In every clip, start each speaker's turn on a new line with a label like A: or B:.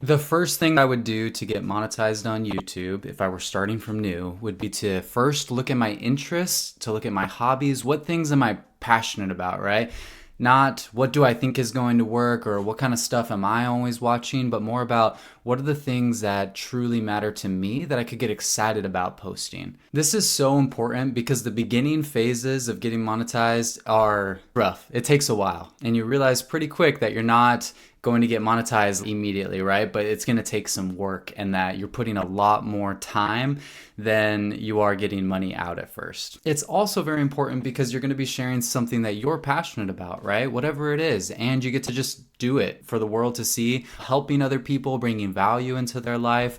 A: The first thing I would do to get monetized on YouTube, if I were starting from new, would be to first look at my interests, to look at my hobbies. What things am I passionate about, right? Not what do I think is going to work or what kind of stuff am I always watching, but more about what are the things that truly matter to me that I could get excited about posting. This is so important because the beginning phases of getting monetized are rough. It takes a while, and you realize pretty quick that you're not going to get monetized immediately, right? But it's going to take some work and that you're putting a lot more time than you are getting money out at first. It's also very important because you're going to be sharing something that you're passionate about, right? Whatever it is. And you get to just do it for the world to see, helping other people, bringing value into their life.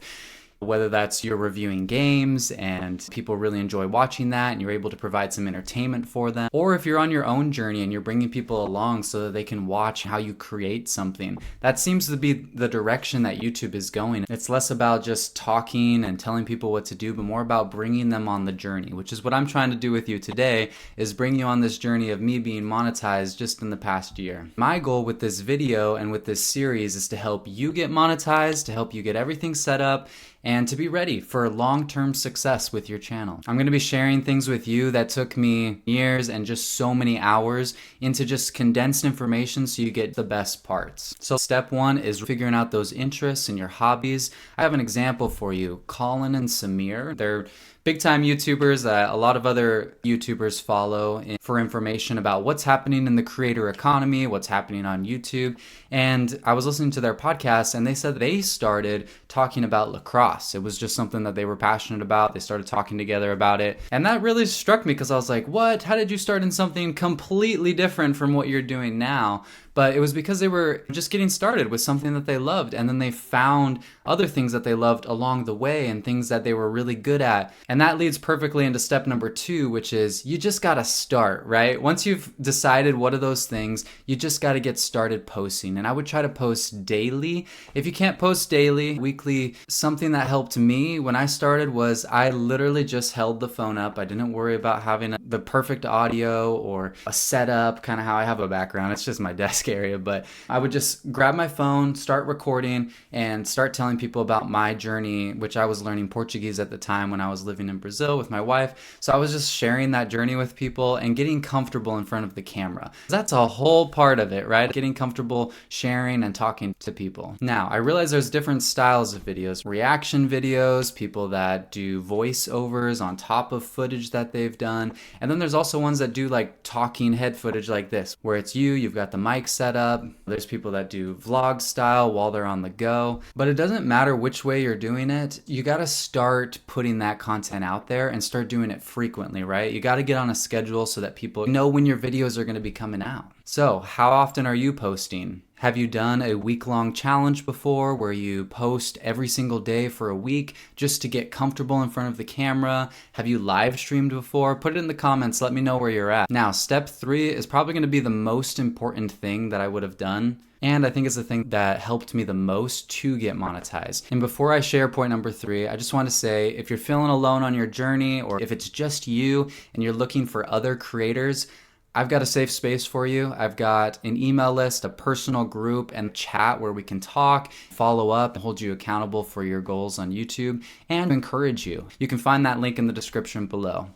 A: Whether that's you're reviewing games and people really enjoy watching that and you're able to provide some entertainment for them, or if you're on your own journey and you're bringing people along so that they can watch how you create something. That seems to be the direction that YouTube is going. It's less about just talking and telling people what to do, but more about bringing them on the journey, which is what I'm trying to do with you today, is bring you on this journey of me being monetized just in the past year. My goal with this video and with this series is to help you get monetized, to help you get everything set up, and to be ready for long-term success with your channel. I'm going to be sharing things with you that took me years and just so many hours into just condensed information so you get the best parts. So step one is figuring out those interests and your hobbies. I have an example for you. Colin and Samir, they're big time YouTubers that a lot of other YouTubers follow for information about what's happening in the creator economy, what's happening on YouTube. And I was listening to their podcast and they said they started talking about lacrosse. It was just something that they were passionate about. They started talking together about it. And that really struck me because I was like, what? How did you start in something completely different from what you're doing now? But it was because they were just getting started with something that they loved, and then they found other things that they loved along the way and things that they were really good at. And that leads perfectly into step number two, which is you just got to start, right? Once you've decided what are those things, you just got to get started posting. And I would try to post daily. If you can't post daily, weekly, something that helped me when I started was I literally just held the phone up. I didn't worry about having the perfect audio or a setup, kind of how I have a background. It's just my desk area, but I would just grab my phone, start recording, and start telling people about my journey, which I was learning Portuguese at the time when I was living in Brazil with my wife. So I was just sharing that journey with people and getting comfortable in front of the camera. That's a whole part of it, right? Getting comfortable sharing and talking to people. Now, I realize there's different styles of videos. Reaction videos, people that do voiceovers on top of footage that they've done. And then there's also ones that do like talking head footage like this, where it's you've got the mic set up. There's people that do vlog style while they're on the go. But it doesn't matter which way you're doing it. You got to start putting that content out there and start doing it frequently, right? You got to get on a schedule so that people know when your videos are going to be coming out. So, how often are you posting? Have you done a week-long challenge before where you post every single day for a week just to get comfortable in front of the camera? Have you live streamed before? Put it in the comments. Let me know where you're at. Now, step 3 is probably going to be the most important thing that I would have done. And I think it's the thing that helped me the most to get monetized. And before I share point number 3, I just want to say if you're feeling alone on your journey or if it's just you and you're looking for other creators, I've got a safe space for you. I've got an email list, a personal group, and chat where we can talk, follow up, and hold you accountable for your goals on YouTube, and encourage you. You can find that link in the description below.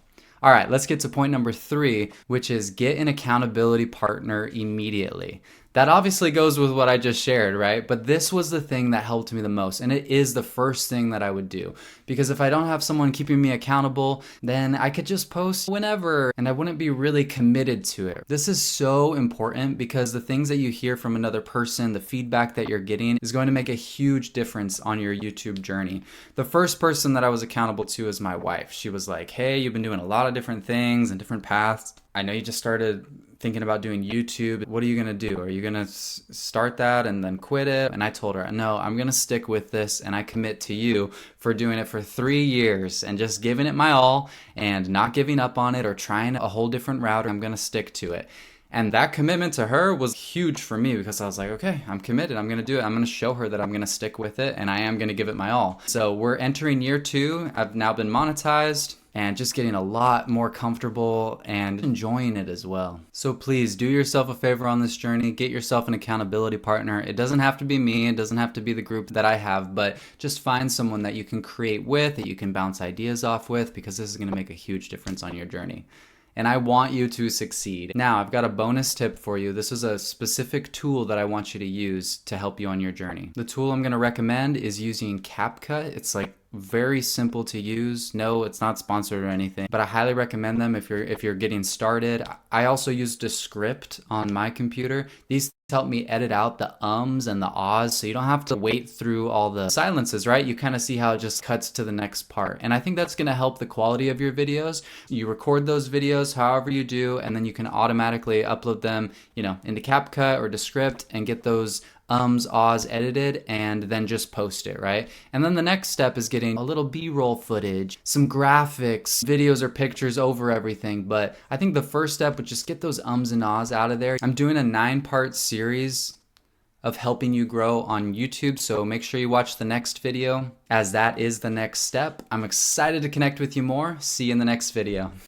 A: All right, let's get to point number 3, which is get an accountability partner immediately. That obviously goes with what I just shared, right? But this was the thing that helped me the most. And it is the first thing that I would do. Because if I don't have someone keeping me accountable, then I could just post whenever and I wouldn't be really committed to it. This is so important because the things that you hear from another person, the feedback that you're getting is going to make a huge difference on your YouTube journey. The first person that I was accountable to is my wife. She was like, hey, you've been doing a lot of different things and different paths. I know you just started thinking about doing YouTube. What are you going to do? Are you going to start that and then quit it? And I told her, no, I'm going to stick with this, and I commit to you for doing it for 3 years and just giving it my all and not giving up on it or trying a whole different route. I'm going to stick to it. And that commitment to her was huge for me because I was like, okay, I'm committed. I'm going to do it. I'm going to show her that I'm going to stick with it and I am going to give it my all. So we're entering year 2. I've now been monetized and just getting a lot more comfortable and enjoying it as well. So please do yourself a favor on this journey. Get yourself an accountability partner. It doesn't have to be me. It doesn't have to be the group that I have, but just find someone that you can create with, that you can bounce ideas off with, because this is going to make a huge difference on your journey. And I want you to succeed. Now, I've got a bonus tip for you. This is a specific tool that I want you to use to help you on your journey. The tool I'm going to recommend is using CapCut. It's like very simple to use. No, it's not sponsored or anything, but I highly recommend them if you're getting started. I also use Descript on my computer. These help me edit out the ums and the ahs, so you don't have to wait through all the silences, right? You kind of see how it just cuts to the next part. And I think that's going to help the quality of your videos. You record those videos however you do, and then you can automatically upload them, into CapCut or Descript and get those ums, ahs edited, and then just post it, right? And then the next step is getting a little B-roll footage, some graphics, videos or pictures over everything. But I think the first step would just get those ums and ahs out of there. I'm doing a 9-part series of helping you grow on YouTube, so make sure you watch the next video, as that is the next step. I'm excited to connect with you more. See you in the next video.